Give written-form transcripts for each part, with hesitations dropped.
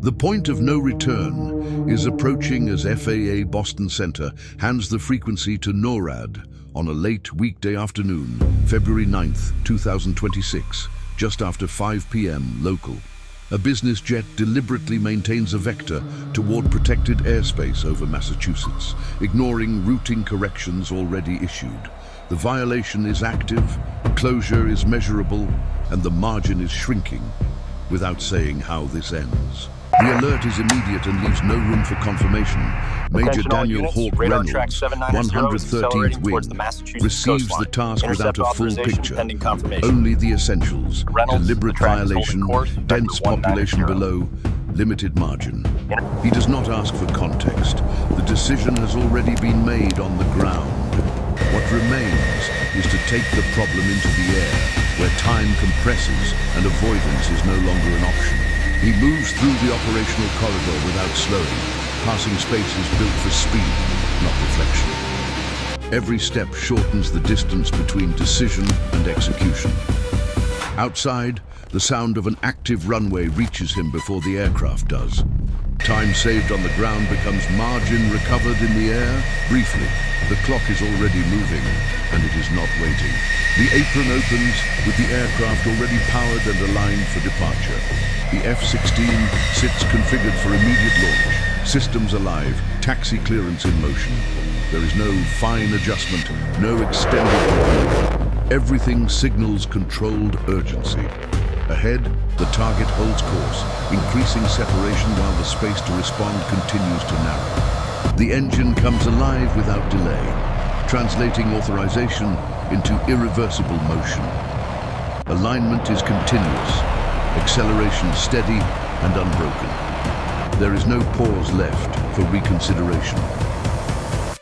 The point of no return is approaching as FAA Boston Center hands the frequency to NORAD on a late weekday afternoon, February 9th, 2026, just after 5 p.m. local. A business jet deliberately maintains a vector toward protected airspace over Massachusetts, ignoring routing corrections already issued. The violation is active, closure is measurable, and the margin is shrinking, without saying how this ends. The alert is immediate and leaves no room for confirmation. Major Daniel Hawk Reynolds, 113th Wing, receives the task without a full picture. Only the essentials, deliberate violation, dense population below, limited margin. He does not ask for context. The decision has already been made on the ground. What remains is to take the problem into the air, where time compresses and avoidance is no longer an option. He moves through the operational corridor without slowing, passing spaces built for speed, not reflection. Every step shortens the distance between decision and execution. Outside, the sound of an active runway reaches him before the aircraft does. Time saved on the ground becomes margin recovered in the air. Briefly, the clock is already moving, and it is not waiting. The apron opens with the aircraft already powered and aligned for departure. The F-16 sits configured for immediate launch. Systems alive, taxi clearance in motion. There is no fine adjustment, no extended review. Everything signals controlled urgency. Ahead, the target holds course, increasing separation while the space to respond continues to narrow. The engine comes alive without delay, translating authorization into irreversible motion. Alignment is continuous, acceleration steady and unbroken. There is no pause left for reconsideration.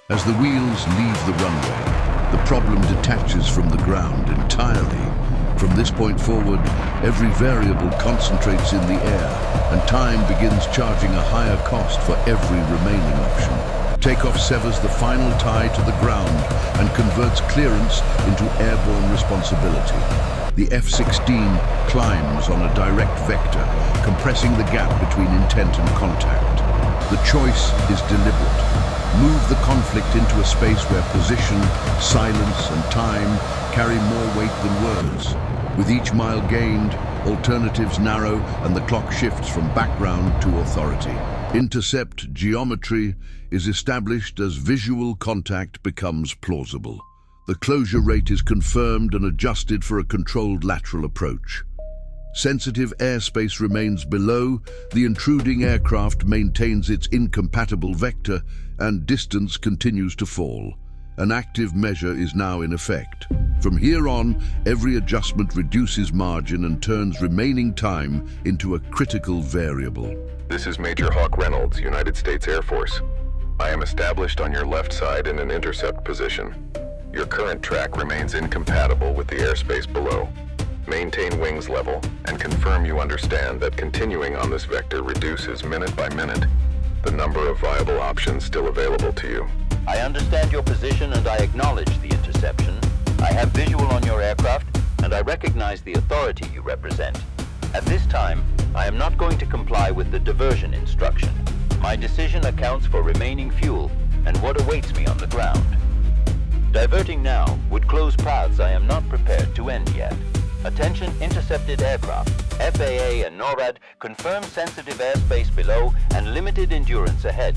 As the wheels leave the runway, the problem detaches from the ground entirely. From this point forward, every variable concentrates in the air, and time begins charging a higher cost for every remaining option. Takeoff severs the final tie to the ground and converts clearance into airborne responsibility. The F-16 climbs on a direct vector, compressing the gap between intent and contact. The choice is deliberate. Move the conflict into a space where position, silence, and time carry more weight than words. With each mile gained, alternatives narrow and the clock shifts from background to authority. Intercept geometry is established as visual contact becomes plausible. The closure rate is confirmed and adjusted for a controlled lateral approach. Sensitive airspace remains below, the intruding aircraft maintains its incompatible vector, and distance continues to fall. An active measure is now in effect. From here on, every adjustment reduces margin and turns remaining time into a critical variable. This is Major Hawk Reynolds, United States Air Force. I am established on your left side in an intercept position. Your current track remains incompatible with the airspace below. Maintain wings level and confirm you understand that continuing on this vector reduces minute by minute the number of viable options still available to you. I understand your position and I acknowledge the interception. I have visual on your aircraft and I recognize the authority you represent. At this time, I am not going to comply with the diversion instruction. My decision accounts for remaining fuel and what awaits me on the ground. Diverting now would close paths I am not prepared to end yet. Attention intercepted aircraft. FAA and NORAD confirm sensitive airspace below and limited endurance ahead.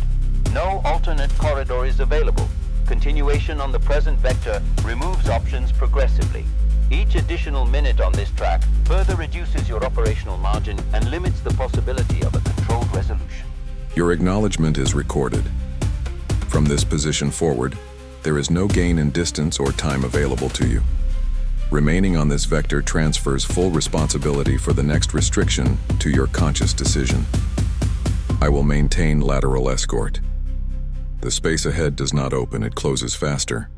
No alternate corridor is available. Continuation on the present vector removes options progressively. Each additional minute on this track further reduces your operational margin and limits the possibility of a controlled resolution. Your acknowledgement is recorded. From this position forward, there is no gain in distance or time available to you. Remaining on this vector transfers full responsibility for the next restriction to your conscious decision. I will maintain lateral escort. The space ahead does not open, it closes faster.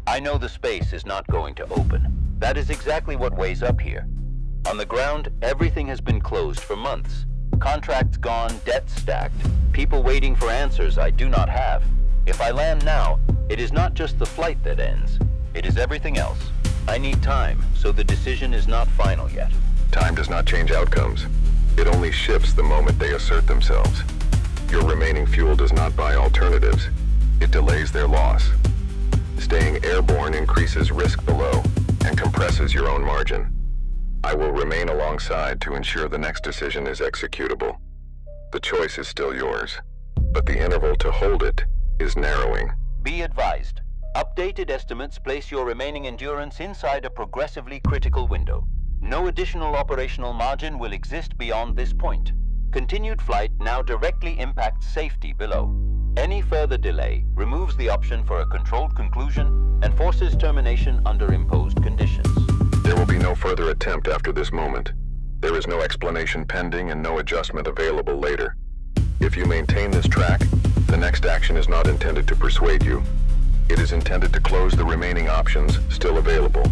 I know the space is not going to open. That is exactly what weighs up here. On the ground, everything has been closed for months. Contracts gone, debts stacked, people waiting for answers I do not have. If I land now, it is not just the flight that ends. It is everything else. I need time, so the decision is not final yet. Time does not change outcomes. It only shifts the moment they assert themselves. Your remaining fuel does not buy alternatives. It delays their loss. Staying airborne increases risk below and compresses your own margin. I will remain alongside to ensure the next decision is executable. The choice is still yours, but the interval to hold it is narrowing. Be advised. Updated estimates place your remaining endurance inside a progressively critical window. No additional operational margin will exist beyond this point. Continued flight now directly impacts safety below. Any further delay removes the option for a controlled conclusion and forces termination under imposed conditions. There will be no further attempt after this moment. There is no explanation pending and no adjustment available later. If you maintain this track, the next action is not intended to persuade you. It is intended to close the remaining options still available.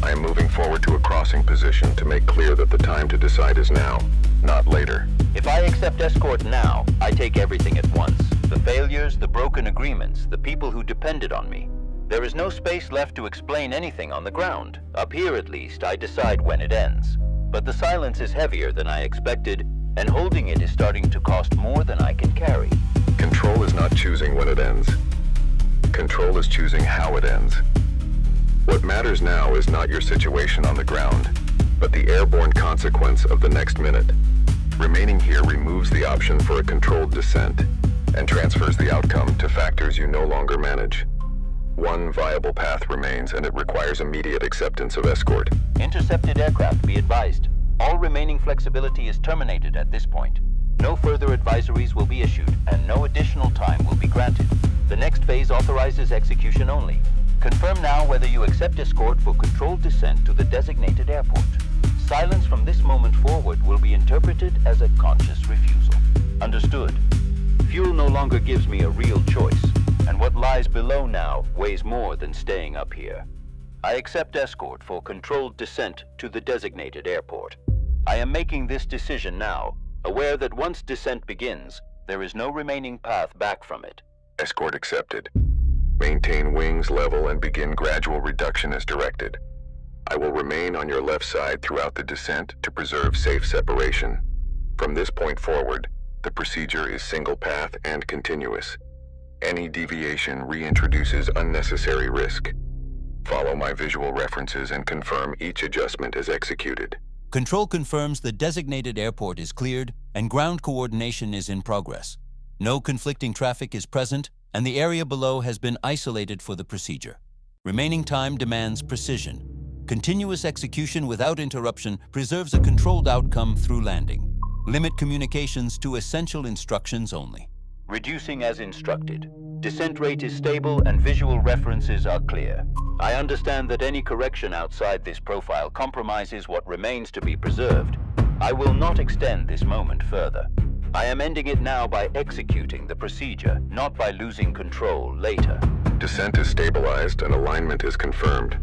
I am moving forward to a crossing position to make clear that the time to decide is now, not later. If I accept escort now, I take everything at once. The failures, the broken agreements, the people who depended on me. There is no space left to explain anything on the ground. Up here at least, I decide when it ends. But the silence is heavier than I expected, and holding it is starting to cost more than I can carry. Control is not choosing when it ends. Control is choosing how it ends. What matters now is not your situation on the ground, but the airborne consequence of the next minute. Remaining here removes the option for a controlled descent and transfers the outcome to factors you no longer manage. One viable path remains, and it requires immediate acceptance of escort. Intercepted aircraft, be advised. All remaining flexibility is terminated at this point. No further advisories will be issued, and no additional time will be granted. The next phase authorizes execution only. Confirm now whether you accept escort for controlled descent to the designated airport. Silence from this moment forward will be interpreted as a conscious refusal. Understood. Fuel no longer gives me a real choice, and what lies below now weighs more than staying up here. I accept escort for controlled descent to the designated airport. I am making this decision now, aware that once descent begins, there is no remaining path back from it. Escort accepted. Maintain wings level and begin gradual reduction as directed. I will remain on your left side throughout the descent to preserve safe separation. From this point forward, the procedure is single path and continuous. Any deviation reintroduces unnecessary risk. Follow my visual references and confirm each adjustment is executed. Control confirms the designated airport is cleared and ground coordination is in progress. No conflicting traffic is present, and the area below has been isolated for the procedure. Remaining time demands precision. Continuous execution without interruption preserves a controlled outcome through landing. Limit communications to essential instructions only. Reducing as instructed. Descent rate is stable and visual references are clear. I understand that any correction outside this profile compromises what remains to be preserved. I will not extend this moment further. I am ending it now by executing the procedure, not by losing control later. Descent is stabilized and alignment is confirmed.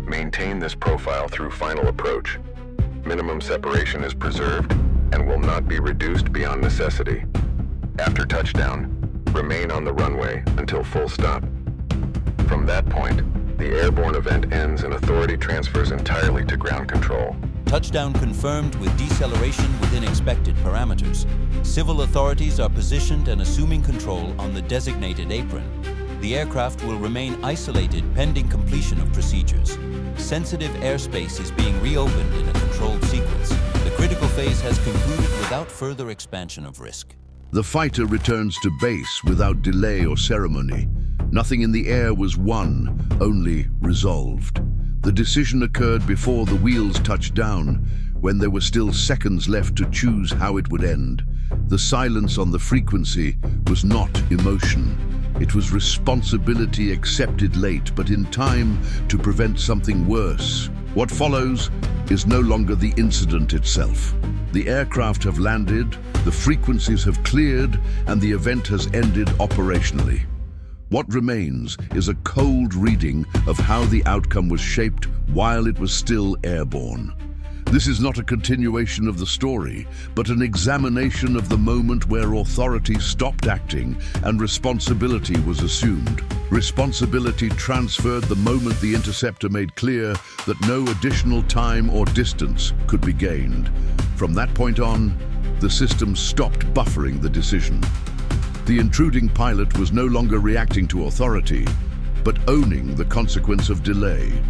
Maintain this profile through final approach. Minimum separation is preserved and will not be reduced beyond necessity. After touchdown, remain on the runway until full stop. From that point, the airborne event ends and authority transfers entirely to ground control. Touchdown confirmed with deceleration within expected parameters. Civil authorities are positioned and assuming control on the designated apron. The aircraft will remain isolated pending completion of procedures. Sensitive airspace is being reopened in a controlled sequence. The critical phase has concluded without further expansion of risk. The fighter returns to base without delay or ceremony. Nothing in the air was won, only resolved. The decision occurred before the wheels touched down, when there were still seconds left to choose how it would end. The silence on the frequency was not emotion. It was responsibility accepted late, but in time to prevent something worse. What follows is no longer the incident itself. The aircraft have landed, the frequencies have cleared, and the event has ended operationally. What remains is a cold reading of how the outcome was shaped while it was still airborne. This is not a continuation of the story, but an examination of the moment where authority stopped acting and responsibility was assumed. Responsibility transferred the moment the interceptor made clear that no additional time or distance could be gained. From that point on, the system stopped buffering the decision. The intruding pilot was no longer reacting to authority, but owning the consequence of delay.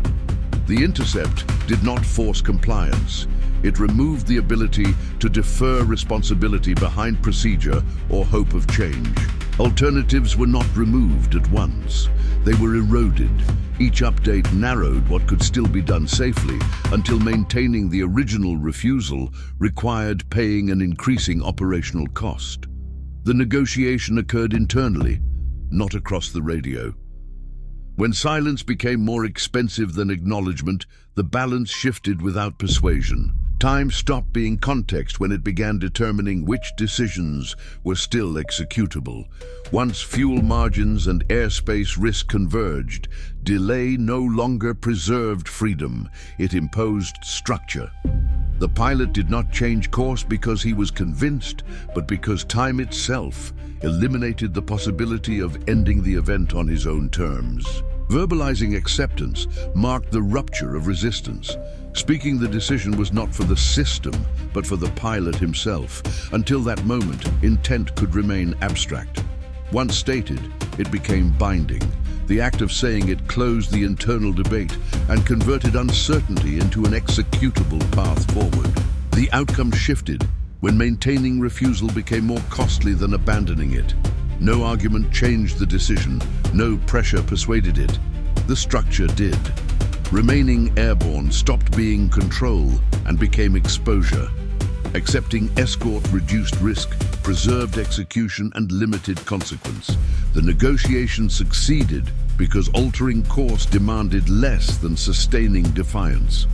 The intercept did not force compliance. It removed the ability to defer responsibility behind procedure or hope of change. Alternatives were not removed at once. They were eroded. Each update narrowed what could still be done safely until maintaining the original refusal required paying an increasing operational cost. The negotiation occurred internally, not across the radio. When silence became more expensive than acknowledgement, the balance shifted without persuasion. Time stopped being context when it began determining which decisions were still executable. Once fuel margins and airspace risk converged, delay no longer preserved freedom, it imposed structure. The pilot did not change course because he was convinced, but because time itself eliminated the possibility of ending the event on his own terms. Verbalizing acceptance marked the rupture of resistance. Speaking the decision was not for the system, but for the pilot himself. Until that moment, intent could remain abstract. Once stated, it became binding. The act of saying it closed the internal debate and converted uncertainty into an executable path forward. The outcome shifted when maintaining refusal became more costly than abandoning it. No argument changed the decision, no pressure persuaded it. The structure did. Remaining airborne stopped being control and became exposure. Accepting escort reduced risk, preserved execution, and limited consequence. The negotiation succeeded because altering course demanded less than sustaining defiance.